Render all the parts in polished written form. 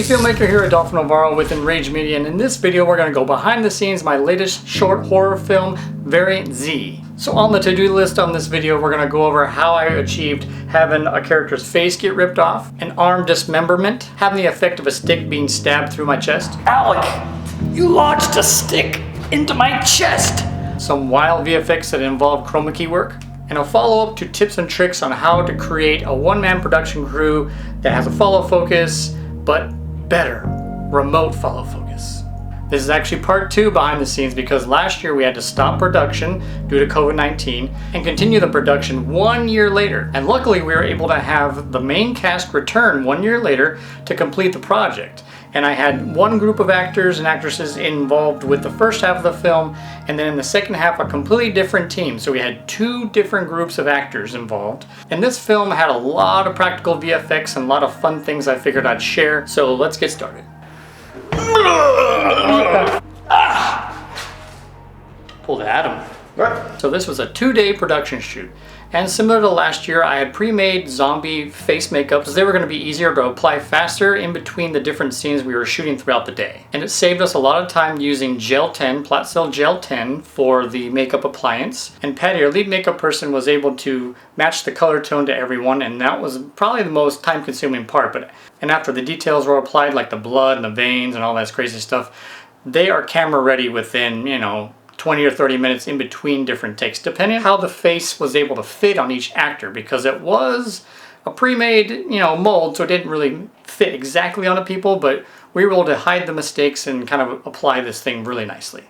indie filmmaker here, Adolfo Navarro with Enrage Media, and in this video we're going to go behind the scenes of my latest short horror film, Variant Z. So on the to-do list on this video we're going to go over how I achieved having a character's face get ripped off, an arm dismemberment, having the effect of a stick being stabbed through my chest. Alec, you lodged a stick into my chest! Some wild VFX that involved chroma key work, and a follow-up to tips and tricks on how to create a one-man production crew that has a follow focus, but better, remote follow focus. This is actually part 2 behind the scenes because last year we had to stop production due to COVID-19 and continue the production 1 year later. And luckily we were able to have the main cast return 1 year later to complete the project. And I had one group of actors and actresses involved with the first half of the film, and then in the second half a completely different team. So we had 2 different groups of actors involved. And this film had a lot of practical VFX and a lot of fun things I figured I'd share. So let's get started. Pulled Adam. So this was a 2-day production shoot. And similar to last year, I had pre-made zombie face makeup because they were going to be easier to apply faster in between the different scenes we were shooting throughout the day. And it saved us a lot of time using Gel 10, Platcel Gel 10 for the makeup appliance. And Patty, our lead makeup person, was able to match the color tone to everyone, and that was probably the most time-consuming part. And after the details were applied, like the blood and the veins and all that crazy stuff, they are camera ready within, 20 or 30 minutes in between different takes, depending on how the face was able to fit on each actor, because it was a pre-made, mold, so it didn't really fit exactly on the people, but we were able to hide the mistakes and kind of apply this thing really nicely.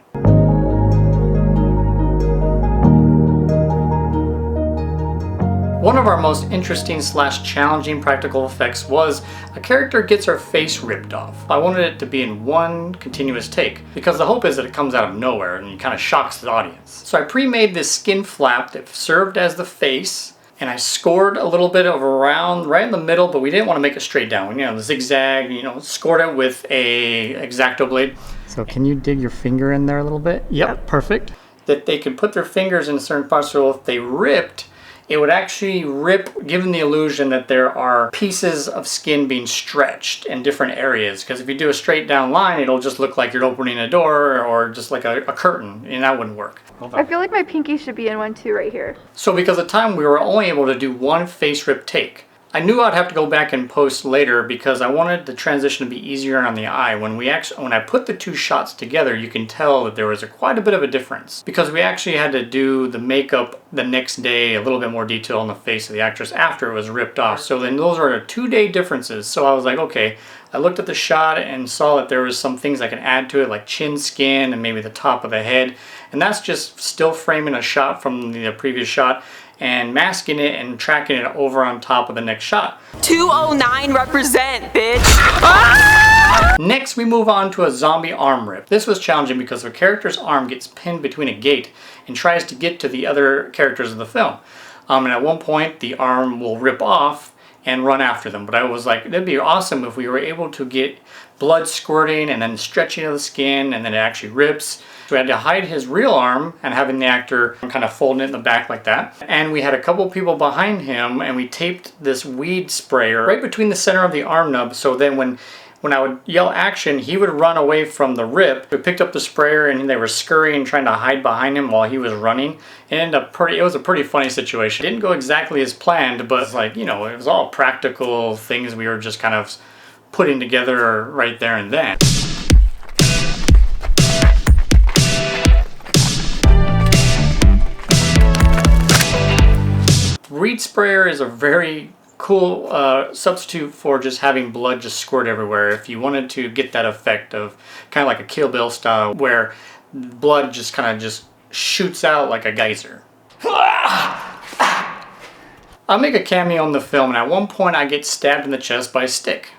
One of our most interesting / challenging practical effects was a character gets her face ripped off. I wanted it to be in one continuous take because the hope is that it comes out of nowhere and it kind of shocks the audience. So I pre-made this skin flap that served as the face, and I scored a little bit of around right in the middle, but we didn't want to make it straight down. The zigzag, scored it with a X-Acto blade. So can you dig your finger in there a little bit? Yep, perfect. That they could put their fingers in certain parts, so if they ripped, it would actually rip, giving the illusion that there are pieces of skin being stretched in different areas. Because if you do a straight down line, it'll just look like you're opening a door or just like a curtain, and that wouldn't work. I feel like my pinky should be in one too right here. So because of time, we were only able to do one face rip take. I knew I'd have to go back and post later because I wanted the transition to be easier on the eye. When I put the 2 shots together, you can tell that there was quite a bit of a difference because we actually had to do the makeup the next day, a little bit more detail on the face of the actress after it was ripped off. So then those are 2-day differences. So I was like, okay, I looked at the shot and saw that there was some things I can add to it, like chin skin and maybe the top of the head. And that's just still framing a shot from the previous shot and masking it and tracking it over on top of the next shot. 209 represent, bitch! Ah! Next, we move on to a zombie arm rip. This was challenging because the character's arm gets pinned between a gate and tries to get to the other characters of the film. And at one point, the arm will rip off and run after them. But I was like, it'd be awesome if we were able to get blood squirting and then stretching of the skin and then it actually rips. So we had to hide his real arm and having the actor kind of folding it in the back like that. And we had a couple people behind him and we taped this weed sprayer right between the center of the arm nub. So then when I would yell action, he would run away from the rip. We picked up the sprayer and they were scurrying, trying to hide behind him while he was running. It was a pretty funny situation. It didn't go exactly as planned, but it's like, it was all practical things we were just kind of putting together right there and then. Weed sprayer is a very cool substitute for just having blood just squirt everywhere. If you wanted to get that effect of kind of like a Kill Bill style where blood just kind of just shoots out like a geyser. I make a cameo in the film and at one point I get stabbed in the chest by a stick.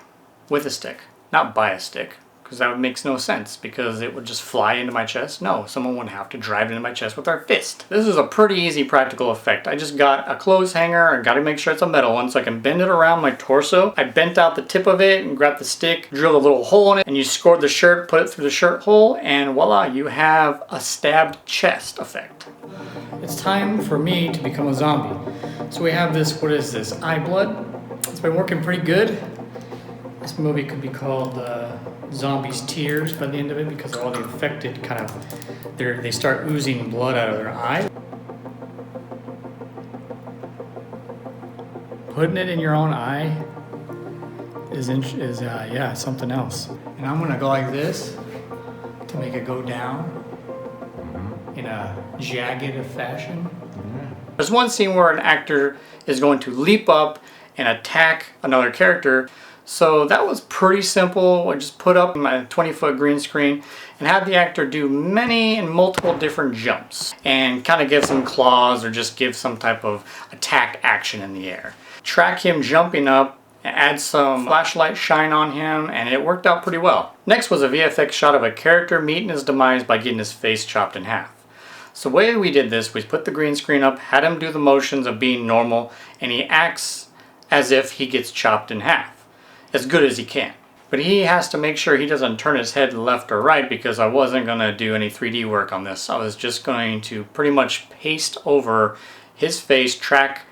With a stick. Not by a stick. Because that makes no sense because it would just fly into my chest. No, someone would have to drive it into my chest with their fist. This is a pretty easy practical effect. I just got a clothes hanger and got to make sure it's a metal one so I can bend it around my torso. I bent out the tip of it and grabbed the stick, drilled a little hole in it, and you scored the shirt, put it through the shirt hole, and voila, you have a stabbed chest effect. It's time for me to become a zombie. So we have this, what is this, eye blood? It's been working pretty good. This movie could be called Zombies' Tears by the end of it because all the affected kind of, they start oozing blood out of their eye. Putting it in your own eye is yeah, something else. And I'm gonna go like this to make it go down in a jagged fashion. There's one scene where an actor is going to leap up and attack another character. So that was pretty simple. I just put up my 20-foot green screen and had the actor do many and multiple different jumps and kind of give some claws or just give some type of attack action in the air. Track him jumping up, add some flashlight shine on him, and it worked out pretty well. Next was a VFX shot of a character meeting his demise by getting his face chopped in half. So the way we did this, we put the green screen up, had him do the motions of being normal, and he acts as if he gets chopped in half. As good as he can. But he has to make sure he doesn't turn his head left or right because I wasn't going to do any 3D work on this. I was just going to pretty much paste over his face, track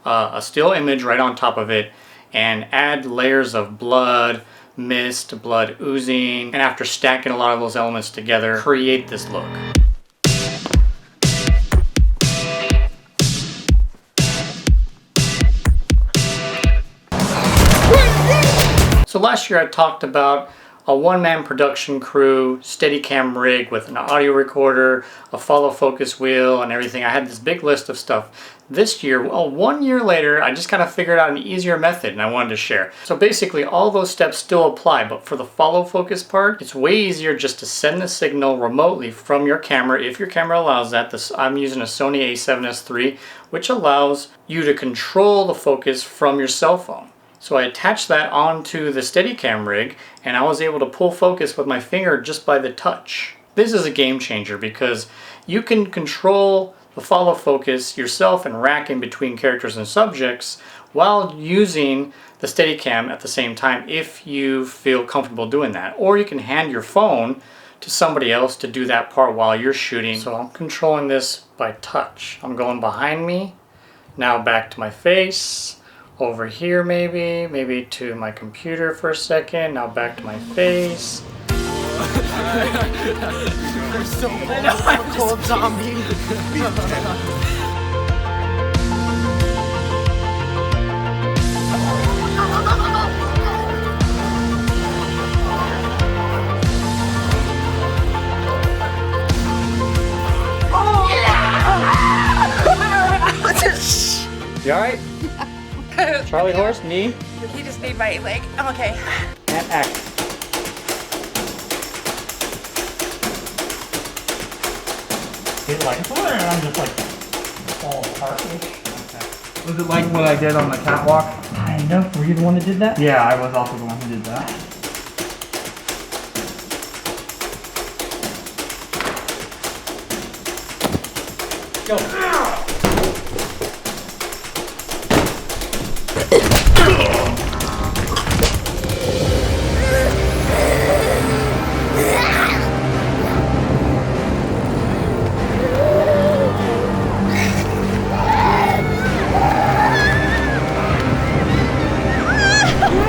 a still image right on top of it, and add layers of blood, mist, blood oozing, and after stacking a lot of those elements together, create this look. So last year I talked about a one-man production crew, Steadicam rig with an audio recorder, a follow focus wheel and everything. I had this big list of stuff. This year, well, 1 year later, I just kind of figured out an easier method and I wanted to share. So basically all those steps still apply, but for the follow focus part, it's way easier just to send the signal remotely from your camera, if your camera allows that. I'm using a Sony a7S III, which allows you to control the focus from your cell phone. So I attached that onto the Steadicam rig and I was able to pull focus with my finger just by the touch. This is a game changer because you can control the follow focus yourself and rack in between characters and subjects while using the Steadicam at the same time if you feel comfortable doing that. Or you can hand your phone to somebody else to do that part while you're shooting. So I'm controlling this by touch. I'm going behind me, now back to my face. Over here maybe to my computer for a second, now back to my face. They're so cold zombie. You alright? Charlie horse, knee. He just need my leg. I'm okay. And act. It's like, I'm just like fall apart-ish. Okay. Was it like what I did on the catwalk? Kind of. Were you the one that did that? Yeah, I was also the one who did that. Go.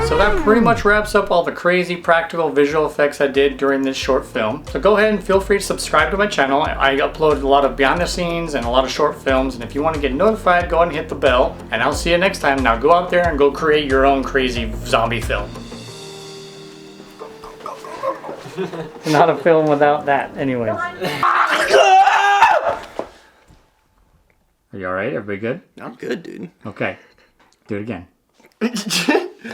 So that pretty much wraps up all the crazy practical visual effects I did during this short film. So go ahead and feel free to subscribe to my channel. I upload a lot of behind the scenes and a lot of short films, and if you want to get notified, go ahead and hit the bell, and I'll see you next time. Now go out there and go create your own crazy zombie film. Not a film without that, anyways. Are you alright? Everybody good? I'm good, dude. Okay. Do it again.